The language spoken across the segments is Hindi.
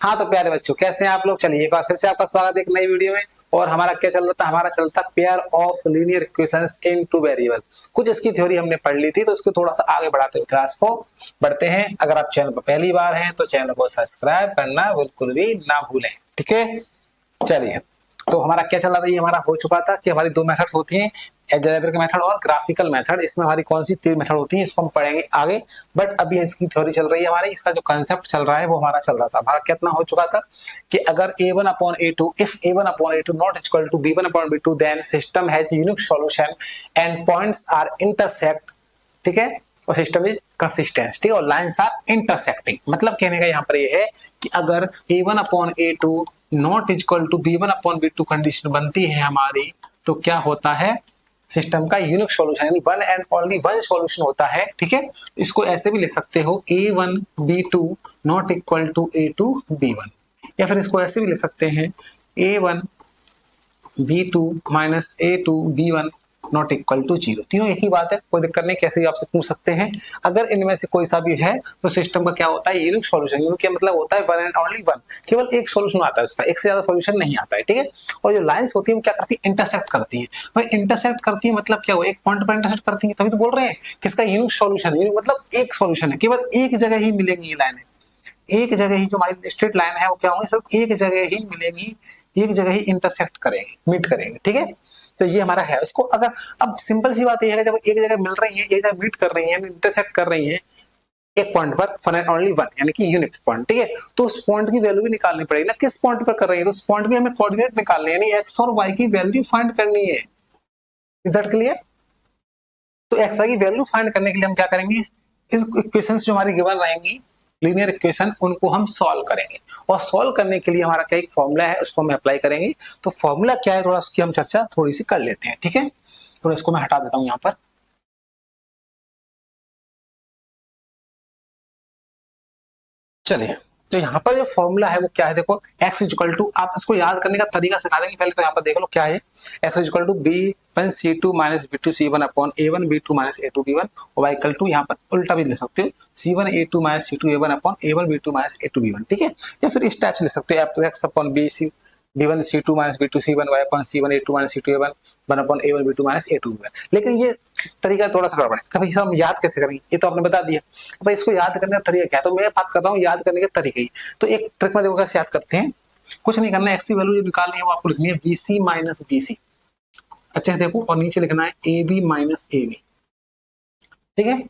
हाँ तो प्यारे बच्चों, कैसे हैं आप लोग? चलिए एक बार फिर से आपका स्वागत है एक नई वीडियो में। और हमारा क्या चल रहा था? हमारा चलता pair of linear equations in two variable. कुछ इसकी थ्योरी हमने पढ़ ली थी, तो इसको थोड़ा सा आगे बढ़ाते हुए क्लास को बढ़ते हैं। अगर आप चैनल पर पहली बार हैं तो चैनल को सब्सक्राइब करना बिल्कुल भी ना भूलें, ठीक है। चलिए, तो हमारा क्या चल रहा था? ये हमारा हो चुका था कि हमारी दो मेथड्स होती हैं, अलजेब्रिक मेथड और ग्राफिकल मेथड। इसमें हमारी कौन सी तीन मेथड होती है इसको हम पढ़ेंगे आगे। बट अभी इसकी थ्योरी चल रही है हमारी, इसका जो कंसेप्ट चल रहा है वो हमारा चल रहा था। हमारा कितना हो चुका था कि अगर a1/a2 if a1/a2 not equal to b1/b2 then system has unique solution and points are intersect, ठीक है, और सिस्टम इज कंसिस्टेंट, ठीक है, और लाइंस आर इंटरसेक्टिंग। मतलब कहने का यहाँ पर ये है कि अगर a1/a2 not equal to b1/b2 condition बनती है हमारी, तो क्या होता है? सिस्टम का यूनिक सॉल्यूशन, यानी one and only one solution होता है, ठीक है। इसको ऐसे भी लिख सकते हो a1b2 not equal to a2b1, या फिर इसको ऐसे भी लिख सकते हैं a1b2 minus a2b1 not equal to 0। तीनों एक ही बात है, कोई दिक्कत नहीं, कैसे भी आपसे पूछ सकते हैं। अगर इनमें से कोई सा भी है तो सिस्टम का क्या होता है? Unique solution. यूनिक क्या मतलब होता है? वन एंड ओनली वन, केवल एक सॉल्यूशन आता है उसका, एक से ज्यादा सॉल्यूशन नहीं आता है, ठीक है। और जो लाइंस होती है वो क्या करती है? इंटरसेक्ट करती है। भाई इंटरसेक्ट करती है मतलब क्या हुआ? एक पॉइंट पर इंटरसेक्ट करती है, तभी तो बोल रहे हैं कि इसका यूनिक सॉल्यूशन। यूनिक मतलब एक सॉल्यूशन है, केवल एक जगह ही मिलेंगी ये लाइनें। एक जगह ही जो हमारी स्ट्रेट लाइन है वो क्या होंगी? सिर्फ एक जगह ही मिलेगी, एक जगह ही इंटरसेक्ट करेंगे, मीट करेंगे, ठीक है। तो ये हमारा है। इसको अगर अब सिंपल सी बात ये है, जब एक जगह मिल रही है, एक जगह मीट कर रही है, इंटरसेक्ट कर रही है एक पॉइंट पर, वन एंड ओनली वन, यानी कि यूनिक पॉइंट, ठीक है, तो उस पॉइंट की वैल्यू भी निकालनी पड़ेगी ना, किस पॉइंट पर कर रही है। तो उस पॉइंट की हमें कोऑर्डिनेट निकालने, यानी एक्स और वाई की वैल्यू फाइंड करनी है। Is that clear? तो एक्स की वैल्यू फाइंड करने के लिए हम क्या करेंगे? इस इक्वेशंस जो हमारी गिवन रहेंगी लीनियर इक्वेशन, उनको हम सॉल्व करेंगे। और सॉल्व करने के लिए हमारा क्या एक फॉर्मूला है, उसको हम अप्लाई करेंगे। तो फॉर्मूला क्या है, थोड़ा उसकी हम चर्चा थोड़ी सी कर लेते हैं, ठीक है। थोड़ा इसको मैं हटा देता हूं यहाँ पर। चलिए, तो यहाँ पर जो फॉर्मूला है वो क्या है? देखो, x इक्वल टू, आप इसको याद करने का तरीका सिखा देंगे। पहले तो यहाँ पर देख लो क्या है। x equal to b1c2 minus b2c1 upon a1b2 minus a2b1, और y इक्वल टू यहाँ पर उल्टा भी लिख सकते हो, c1a2 minus c2a1 upon a1b2 minus a2b1, ठीक है। या फिर इस टाइप से लिख सकते हो, x upon b b1c2 minus b2c1 y upon c1a2 minus c2a1 1 upon a1b2 minus a2b1। लेकिन ये तरीका थोड़ा सा गड़बड़ है। कभी हम याद कैसे करेंगे? ये तो आपने बता दिया, भाई इसको याद करने का तरीका क्या है? तो मैं बात कर रहा हूँ याद करने के तरीके ही। तो एक ट्रिक में देखो कैसे याद करते हैं। कुछ नहीं करना है, एक्स की वैल्यू जो निकालनी है वो आपको लिखनी है bc माइनस bc, अच्छे से देखो, और नीचे लिखना है ab माइनस ab, ठीक है।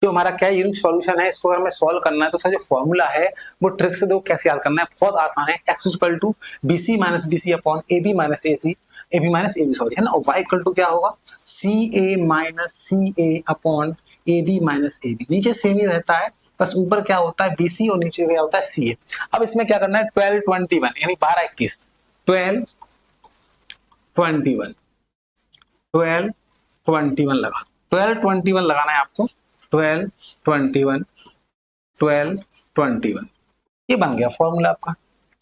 तो हमारा क्या यूनिक सॉल्यूशन है, इसको अगर हमें सॉल्व करना है तो इसका जो फॉर्मूला है वो ट्रिक से देखो कैसे याद करना है। बहुत आसान है, x equal to bc minus bc upon ab minus ac, ab minus ab sorry, है ना। और y इक्वल टू क्या होगा? ca minus ca upon ab minus ab। नीचे सेम ही रहता है, बस ऊपर क्या होता है bc और नीचे क्या होता है ca। अब इसमें क्या करना है? 12 21 यानी 12 21, 12 21, 12 21 लगा, 12 21 लगाना है आपको। 12 21 12 21, ये बन गया फॉर्मूला आपका।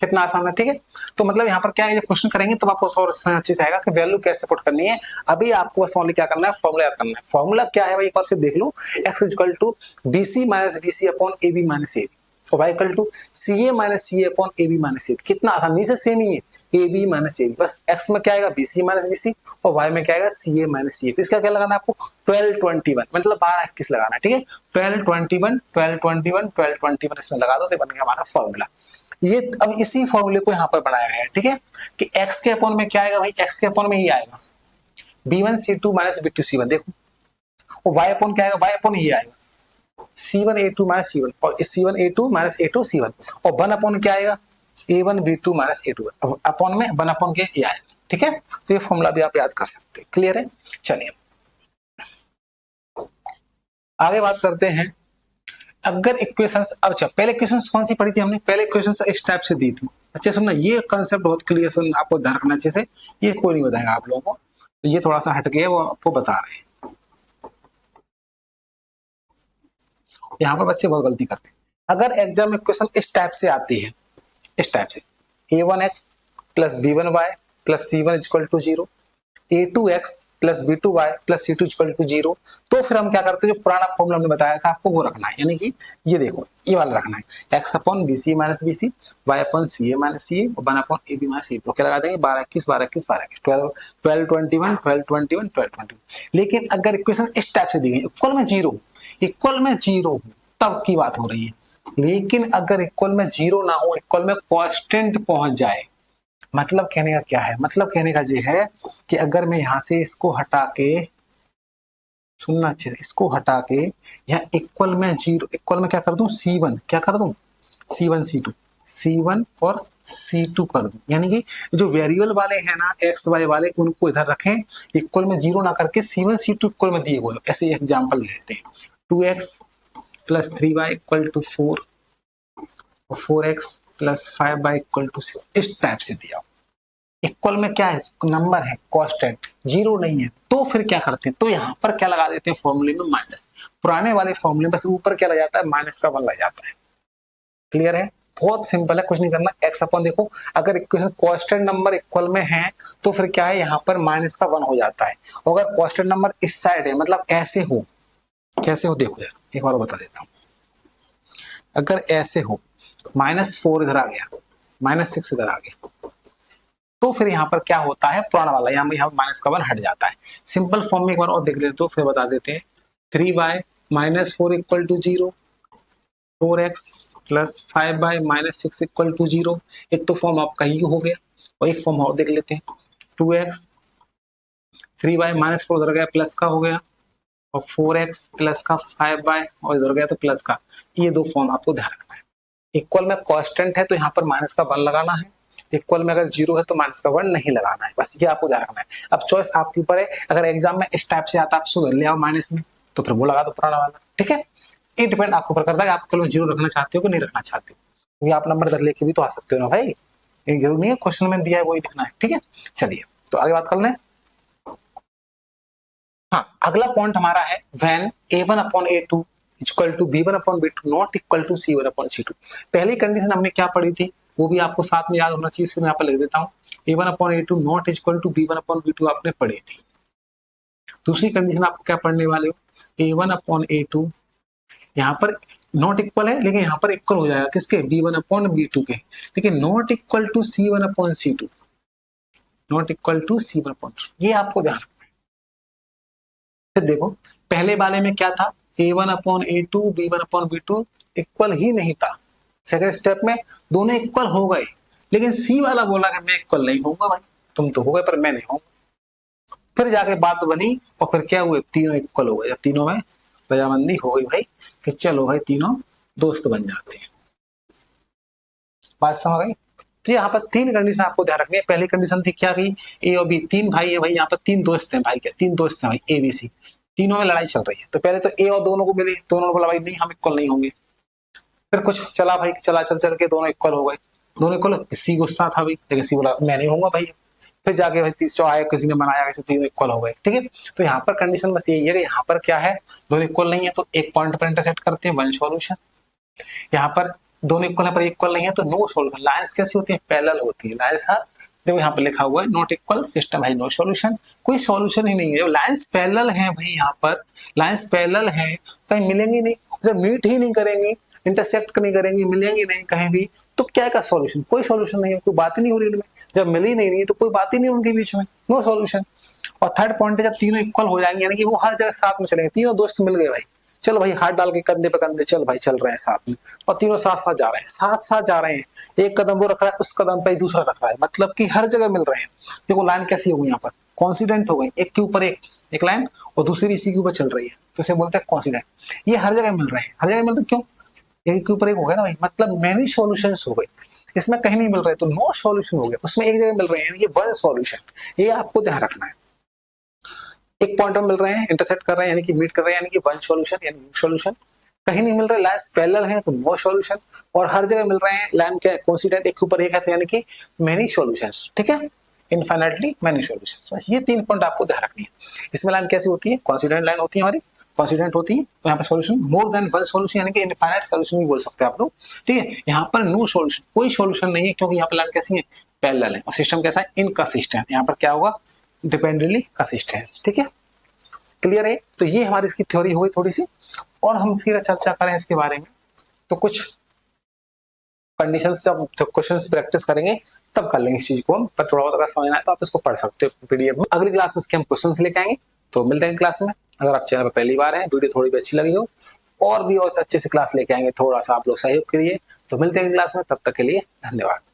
कितना आसान है, ठीक है। तो मतलब यहाँ पर क्या है, क्वेश्चन करेंगे तब आपको और अच्छे से आएगा कि वैल्यू कैसे पुट करनी है। अभी आपको बस ओनली क्या करना है? फॉर्मूला याद करना है। फॉर्मूला क्या है भाई, एक बार फिर देख लो। x equal to bc minus bc upon ab minus ab, और y equal to ca minus ca upon ab minus ab। कितना आसान, नीचे सेम ही है, ab माइनस ab। बस x में क्या आएगा? bc माइनस bc, और y में क्या आएगा? ca minus ca। इसका क्या लगाना है आपको? 12 21, मतलब 12 21 लगाना है, ठीक है। 12 21 12 21 12 21 इसमें लगा दो, तो बन गया हमारा फॉर्मूला। ये अब इसी फॉर्मूले को यहाँ पर बनाया गया है, ठीक है, कि x के अपॉन में क्या आएगा भाई? x के अपॉन में ये आएगा b1c2 माइनस b2c1, देखो, और y अपॉन क्या आएगा? y अपॉन ये आएगा c1a2 माइनस c1, और c1a2 माइनस a2c1, और 1 अपॉन क्या आएगा? a1b2 माइनस a2 अपॉन में 1 अपॉन के ये आएगा, ठीक है। तो ये फॉर्मूला भी आप याद कर सकते हैं, क्लियर है। चलिए आगे बात करते हैं। अगर इक्वेशंस, अब अच्छा पहले इक्वेशंस कौन सी पढ़ी थी हमने? पहले इक्वेशंस इस टाइप से दी थी। अच्छे सुनना, ये कांसेप्ट बहुत क्लियर सुन, आपको ध्यान रखना अच्छे से, ये कोई नहीं बताएगा आप लोगों को, तो ये थोड़ा सा हट गया, वो आपको बता रहे हैं। यहाँ पर बच्चे बहुत गलती करते हैं। अगर एग्जाम में क्वेश्चन इस टाइप से आती है, इस टाइप से a1x plus b1y plus c1 equal to 0, a2x plus b2y plus c2 equal to 0। तो फिर हम क्या करते हैं, जो पुराना फॉर्मूला हमने बताया था आपको वो रखना है, यानी कि ये देखो ये वाला रखना है, x upon B C minus B C, Y upon C A minus C A, one upon A B minus A B. तो क्या लगा देंगे 12 21 12 21 12 21 12 12 21 12 21 12 21। लेकिन अगर इक्वेशन इस टाइप से दी गई इक्वल में जीरो तब की बात हो रही है। लेकिन अगर इक्वल में जीरो ना हो, इक्वल में कांस्टेंट पहुंच जाए, मतलब कहने का क्या है, मतलब कहने का ये है कि अगर मैं यहां से इसको हटा के, सुनना अच्छे से, इसको हटा के यहाँ इक्वल में जीरो, इक्वल में क्या कर दूं C1, क्या कर दूं C1 C2, C1 और C2 कर दूं। यानी कि जो वेरिएबल वाले हैं ना x y वाले, उनको इधर रखें, इक्वल में जीरो ना करके C1 C2 इक्वल में दिए हुए। ऐसे एग्जांपल लेते हैं, 2x plus 3y equal to 4 और 4x plus 5y equal to 6, इस टाइप से दिया। इक्वल में क्या है, नंबर है कांस्टेंट, जीरो नहीं है। तो फिर क्या करते हैं, तो यहाँ पर क्या लगा देते हैं फॉर्मूले में माइनस। पुराने वाले फॉर्मूले बस ऊपर क्या लग जाता है, माइनस का 1 लग जाता है। क्लियर है, बहुत सिंपल है, कुछ नहीं करना। एक्स अपॉन देखो, अगर इक्वेशन कांस्टेंट नंबर इक्वल में है तो फिर क्या है, यहाँ पर माइनस का 1 हो जाता है। और अगर कांस्टेंट नंबर इस साइड है, मतलब ऐसे हो, कैसे हो देखो यार, एक बार बता देता हूँ। अगर ऐसे हो, -4 इधर आ गया, -6 इधर आ गया, तो फिर यहाँ पर क्या होता है, पुराना वाला यहाँ माइनस का 1 हट जाता है। सिंपल फॉर्म में एक बार और देख लेते हो, फिर बता देते हैं। 3y - 4 equal to 0, 4x plus 5y - 6 equal to 0। एक तो फॉर्म आपका ये हो गया, और एक फॉर्म और देख लेते हैं। 2x 3y - 4 उधर गया, प्लस का हो गया, और 4x प्लस का 5y और इधर गया तो प्लस का। ये दो फॉर्म आपको ध्यान रखना है। इक्वल में कांस्टेंट है तो यहाँ पर माइनस का 1 लगाना है, इक्वल में अगर जीरो है तो माइनस का 1 नहीं लगाना है, बस ये आपको ध्यान रखना है। अब चॉइस आपके ऊपर है, अगर एग्जाम में इस टाइप से आता, आप सुधर ले आओ माइनस में, तो फिर वो लगा दो पुराना वाला, ठीक है। ये डिपेंड आपके ऊपर करता है आप इक्वल में जीरो रखना चाहते हो कि नहीं रखना चाहते हो, क्योंकि आप नंबर इधर लेके भी तो आ सकते हो ना भाई, ये जरूरी नहीं है क्वेश्चन में दिया है वही लिखना है, ठीक है। चलिए तो आगे बात कर लें। हाँ, अगला पॉइंट हमारा है when a1 upon a2 equal to b1 upon b2 not equal to c1 upon c2। पहली कंडीशन हमने क्या पढ़ी थी, वो भी आपको साथ में याद होना चाहिए, इसलिए मैं यहाँ पर लिख देता हूँ। a1 upon a2 not equal to b1 upon b2 आपने पढ़ी थी। दूसरी कंडीशन आप क्या पढ़ने वाले हो, a1 अपॉन a2 यहाँ पर नॉट इक्वल है, लेकिन यहाँ पर इक्वल हो जाएगा किसके, b1 अपॉन b2 के, लेकिन not equal to c1 upon c2, not equal to c1 upon, ये आपको ध्यान रखना है। फिर देखो पहले वाले में क्या था, a1 upon a2 b1 upon b2 equal ही नहीं था। सेकंड स्टेप में दोनों इक्वल हो गए, लेकिन सी वाला बोला कि मैं इक्वल नहीं होऊंगा भाई, तुम तो हो गए पर मैं नहीं हूँ। फिर जाके बात बनी और फिर क्या हुए, तीनों इक्वल हो गए। जब तीनों में रजामंदी हो गई भाई कि चलो भाई तीनों दोस्त बन जाते हैं। बात समझ गई। तो यहाँ पर 3 कंडीशन आपको ध्यान रखनी है। पहली कंडीशन थी क्या की, ए और बी 3 भाई है भाई, यहाँ पर 3 दोस्त हैं भाई, क्या 3 दोस्त हैं भाई, ए बी सी, तीनों में लड़ाई चल रही है। तो पहले तो ए और दोनों को मिली, दोनों ने बोला भाई नहीं हम इक्वल नहीं होंगे। फिर कुछ चला भाई, चला चल के दोनों इक्वल हो गए, दोनों इक्वल। सी गुस्सा था भाई, लेकिन सी बोला मैं नहीं होऊंगा भाई। फिर जाके भाई तीसरा आया, किसी ने बनाया, किसी तीनों इक्वल हो गए, ठीक है। तो यहाँ पर कंडीशन बस यही है कि यहाँ पर क्या है, दोनों इक्वल नहीं है तो एक पॉइंट पर इंटरसेक्ट करते हैं, 1 सॉल्यूशन। यहाँ पर दोनों इक्वल है पर इक्वल नहीं है तो नो सॉल्यूशन। लाइंस कैसी होती है, पैरेलल होती है। लाइंस देखो यहाँ पर लिखा हुआ है नॉट इक्वल, सिस्टम है नो सॉल्यूशन, कोई सॉल्यूशन ही नहीं है। जब लाइंस पैरेलल है भाई, यहाँ पर लाइंस पैरेलल है, कहीं मिलेंगी नहीं, जब मीट ही नहीं करेंगी, इंटरसेक्ट नहीं करेंगी, मिलेंगी नहीं कहीं भी, तो क्या का सॉल्यूशन, कोई सॉल्यूशन नहीं है, कोई बात ही नहीं हो रही उनमें। जब मिली नहीं तो कोई बात ही नहीं उनके बीच में, नो सॉल्यूशन। और थर्ड पॉइंट है जब तीनों इक्वल हो जाएंगे, यानी कि वो हर जगह साथ में चलेंगे, तीनों दोस्त मिल गए भाई, चलो भाई हाथ डाल के कंधे पे कंधे, चल भाई चल रहे हैं साथ में, और तीनों साथ साथ जा रहे हैं, साथ साथ जा रहे हैं। एक कदम वो रख रहा है, उस कदम पे दूसरा रख रहा है, मतलब कि हर जगह मिल रहे हैं। देखो लाइन कैसी हो गई, यहाँ पर कॉन्सिडेंट हो गई, एक के ऊपर एक लाइन और दूसरी इसी के ऊपर चल रही है, तो इसे बोलते हैं कॉन्सिडेंट। ये हर जगह मिल रहे हैं, हर जगह मिल रहे क्यों, एक के ऊपर एक हो गया ना भाई, मतलब मेनी सॉल्यूशंस हो गए। इसमें कहीं नहीं मिल रहे तो नो सॉल्यूशन हो गया, उसमें एक जगह मिल रहे हैं, ये 1 सॉल्यूशन। ये आपको ध्यान रखना है। एक पॉइंट में मिल रहे हैं, इंटरसेक्ट कर रहे हैं, यानी कि मीट कर रहे हैं, यानी कि 1 सॉल्यूशन यानी नो सॉल्यूशन। कहीं नहीं मिल रहे, लाइंस पैरेलल हैं तो नो सॉल्यूशन, और हर जगह मिल रहे हैं, लाइन के कोइंसिडेंट एक के ऊपर एक है तो यानी कि मेनी सॉल्यूशंस, ठीक है, इनफाइनाइटली मेनी सॉल्यूशंस। बस ये 3 पॉइंट आपको ध्यान रखनी है। इसमें लाइन कैसी होती है, कोइंसिडेंट लाइन होती है हमारी, कोइंसिडेंट होती है, तो यहाँ पर सॉल्यूशन मोर देन 1 सॉल्यूशन, यानी कि इनफाइनाइट सॉल्यूशन भी बोल सकते हैं आप लोग, ठीक है। यहाँ पर नो सॉल्यूशन, कोई सॉल्यूशन नहीं है, क्योंकि यहाँ पर लाइन कैसी है, पैरेलल है, और सिस्टम कैसा है, इनकंसिस्टेंट। यहाँ पर क्या होगा, डिपेंडेंटली कंसिस्टेंट। ठीक है, क्लियर है। तो ये हमारी इसकी थ्योरी हुई थोड़ी सी, और हम इसकी चर्चा करें इसके बारे में तो कुछ कंडीशन से अब जब क्वेश्चन प्रैक्टिस करेंगे तब कर लेंगे इस चीज को हम, पर थोड़ा बहुत अगर समझना है तो आप इसको पढ़ सकते हो पीडीएफ में। अगली क्लास में इसके हम क्वेश्चन लेके आएंगे। तो मिलते हैं क्लास में। अगर आप चैनल पर पहली बार हैं, वीडियो थोड़ी भी अच्छी लगी हो और भी और अच्छे से क्लास लेके आएंगे, थोड़ा सा आप लोग सहयोग करिए। तो मिलते हैं क्लास में, तब तक के लिए धन्यवाद।